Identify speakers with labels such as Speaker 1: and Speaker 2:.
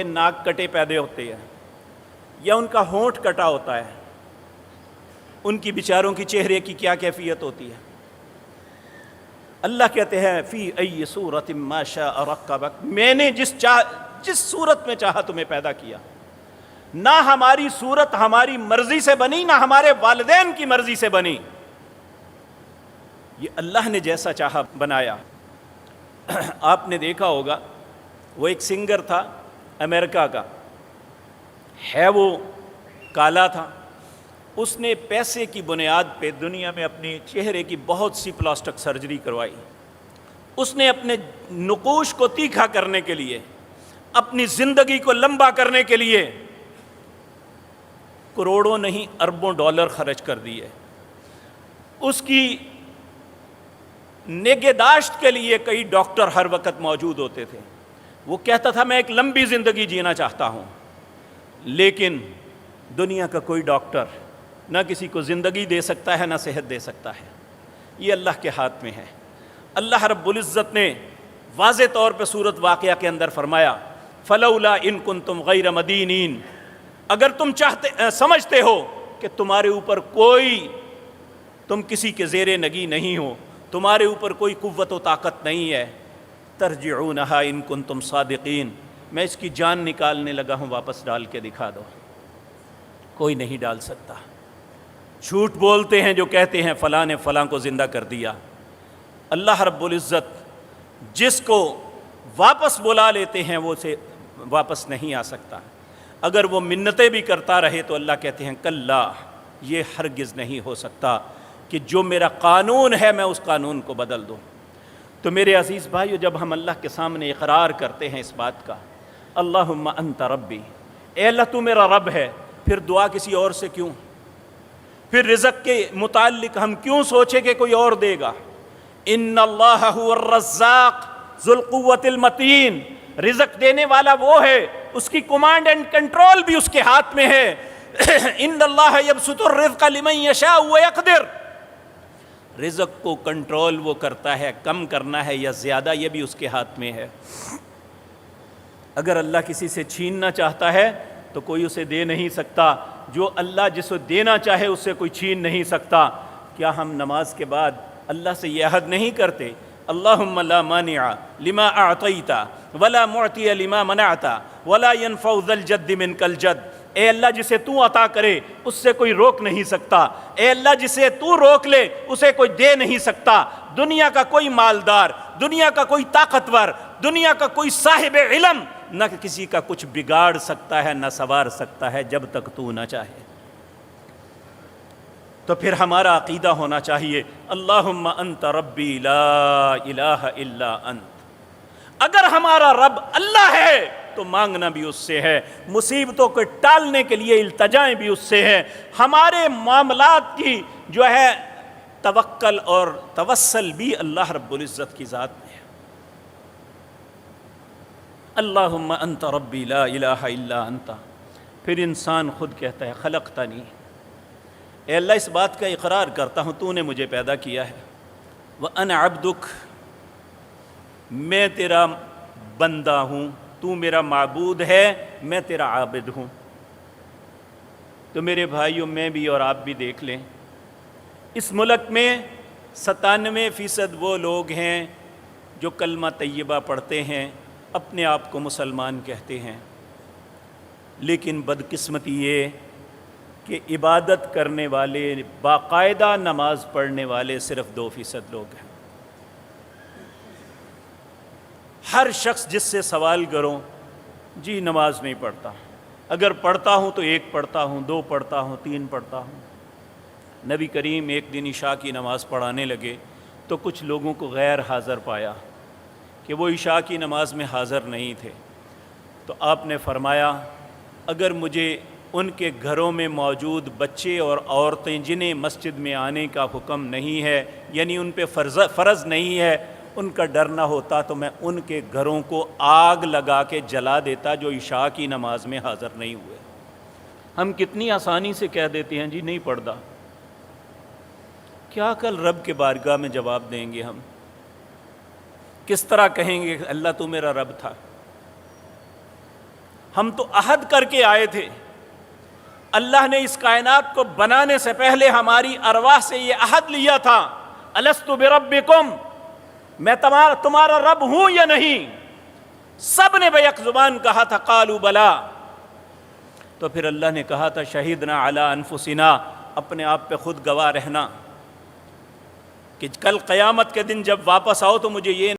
Speaker 1: ناک کٹے پیدا ہوتے ہیں یا ان کا ہونٹ کٹا ہوتا ہے، ان کی بیچاروں کی چہرے کی کیا کیفیت ہوتی ہے؟ اللہ کہتے ہیں فی ای صورت ما شاء رکبک، میں نے جس صورت میں چاہا تمہیں پیدا کیا۔ نہ ہماری صورت ہماری مرضی سے بنی، نہ ہمارے والدین کی مرضی سے بنی، یہ اللہ نے جیسا چاہا بنایا۔ آپ نے دیکھا ہوگا وہ ایک سنگر تھا امریکہ کا، ہے وہ کالا تھا، اس نے پیسے کی بنیاد پہ دنیا میں اپنے چہرے کی بہت سی پلاسٹک سرجری کروائی۔ اس نے اپنے نقوش کو تیکھا کرنے کے لیے، اپنی زندگی کو لمبا کرنے کے لیے کروڑوں نہیں اربوں ڈالر خرچ کر دیے۔ اس کی نگہداشت کے لیے کئی ڈاکٹر ہر وقت موجود ہوتے تھے۔ وہ کہتا تھا میں ایک لمبی زندگی جینا چاہتا ہوں، لیکن دنیا کا کوئی ڈاکٹر نہ کسی کو زندگی دے سکتا ہے، نہ صحت دے سکتا ہے، یہ اللہ کے ہاتھ میں ہے۔ اللہ رب العزت نے واضح طور پہ سورۃ واقعہ کے اندر فرمایا فلولا ان کنتم غیر مدینین، اگر تم سمجھتے ہو کہ تمہارے اوپر تم کسی کے زیر نگی نہیں ہو، تمہارے اوپر کوئی قوت و طاقت نہیں ہے، ترجعونہا ان کنتم صادقین، میں اس کی جان نکالنے لگا ہوں، واپس ڈال کے دکھا دو۔ کوئی نہیں ڈال سکتا۔ جھوٹ بولتے ہیں جو کہتے ہیں فلاں نے فلاں کو زندہ کر دیا۔ اللہ رب العزت جس کو واپس بلا لیتے ہیں وہ اسے واپس نہیں آ سکتا۔ اگر وہ منتیں بھی کرتا رہے تو اللہ کہتے ہیں کلا، یہ ہرگز نہیں ہو سکتا کہ جو میرا قانون ہے میں اس قانون کو بدل دوں۔ تو میرے عزیز بھائیو، جب ہم اللہ کے سامنے اقرار کرتے ہیں اس بات کا اللہم انت ربی، اے اللہ تو میرا رب ہے، پھر دعا کسی اور سے کیوں؟ پھر رزق کے متعلق ہم کیوں سوچیں کہ کوئی اور دے گا؟ ان اللہ هو الرزاق ذو القوۃ المتین، رزق دینے والا وہ ہے، اس کی کمانڈ اینڈ کنٹرول بھی اس کے ہاتھ میں ہے۔ ان اللہ یبسط الرزق لمن یشاء ویقدر، رزق کو کنٹرول وہ کرتا ہے، کم کرنا ہے یا زیادہ یہ بھی اس کے ہاتھ میں ہے۔ اگر اللہ کسی سے چھیننا چاہتا ہے تو کوئی اسے دے نہیں سکتا، جو اللہ جسے دینا چاہے اس سے کوئی چھین نہیں سکتا۔ کیا ہم نماز کے بعد اللہ سے یہ عہد نہیں کرتے اللہم لا مانع لما اعطیت ولا معطی لما منعت ولا ينفع ذا الجد منک الجد، اے اللہ جسے تو عطا کرے اس سے کوئی روک نہیں سکتا، اے اللہ جسے تو روک لے اسے کوئی دے نہیں سکتا۔ دنیا کا کوئی مالدار، دنیا کا کوئی طاقتور، دنیا کا کوئی صاحب علم نہ کسی کا کچھ بگاڑ سکتا ہے، نہ سنوار سکتا ہے جب تک تو نہ چاہے۔ تو پھر ہمارا عقیدہ ہونا چاہیے اللہم انت ربی لا الہ الا انت۔ اگر ہمارا رب اللہ ہے تو مانگنا بھی اس سے ہے، مصیبتوں کو ٹالنے کے لیے التجائیں بھی اس سے ہے، ہمارے معاملات کی جو ہے توکل اور توسل بھی اللہ رب العزت کی ذات میں ہے۔ اللہم انت ربی لا الہ الا انت۔ پھر انسان خود کہتا ہے خلقتنی، اے اللہ اس بات کا اقرار کرتا ہوں تو نے مجھے پیدا کیا ہے، وَأَنَا عَبْدُكَ، میں تیرا بندہ ہوں، تو میرا معبود ہے، میں تیرا عابد ہوں۔ تو میرے بھائیوں، میں بھی اور آپ بھی دیکھ لیں، اس ملک میں 97% وہ لوگ ہیں جو کلمہ طیبہ پڑھتے ہیں، اپنے آپ کو مسلمان کہتے ہیں، لیکن بدقسمتی یہ کہ عبادت کرنے والے، باقاعدہ نماز پڑھنے والے صرف 2% لوگ ہیں۔ ہر شخص جس سے سوال کرو جی نماز نہیں پڑھتا، اگر پڑھتا ہوں تو 1 پڑھتا ہوں، 2 پڑھتا ہوں، 3 پڑھتا ہوں۔ نبی کریم ایک دن عشاء کی نماز پڑھانے لگے تو کچھ لوگوں کو غیر حاضر پایا کہ وہ عشاء کی نماز میں حاضر نہیں تھے، تو آپ نے فرمایا اگر مجھے ان کے گھروں میں موجود بچے اور عورتیں جنہیں مسجد میں آنے کا حکم نہیں ہے، یعنی ان پہ فرض نہیں ہے، ان کا ڈر نہ ہوتا تو میں ان کے گھروں کو آگ لگا کے جلا دیتا جو عشاء کی نماز میں حاضر نہیں ہوئے۔ ہم کتنی آسانی سے کہہ دیتے ہیں جی نہیں پڑھتا، کیا کل رب کے بارگاہ میں جواب دیں گے؟ ہم کس طرح کہیں گے کہ اللہ تو میرا رب تھا؟ ہم تو عہد کر کے آئے تھے. اللہ نے اس کائنات کو بنانے سے پہلے ہماری ارواح سے یہ عہد لیا تھا, الستُ بربکم, میں تمہارا رب ہوں یا نہیں؟ سب نے بیک زبان کہا تھا قالوا بلا. تو پھر اللہ نے کہا تھا شہدنا علی انفسنا, اپنے آپ پہ خود گواہ رہنا کہ کل قیامت کے دن جب واپس آؤ تو مجھے یہ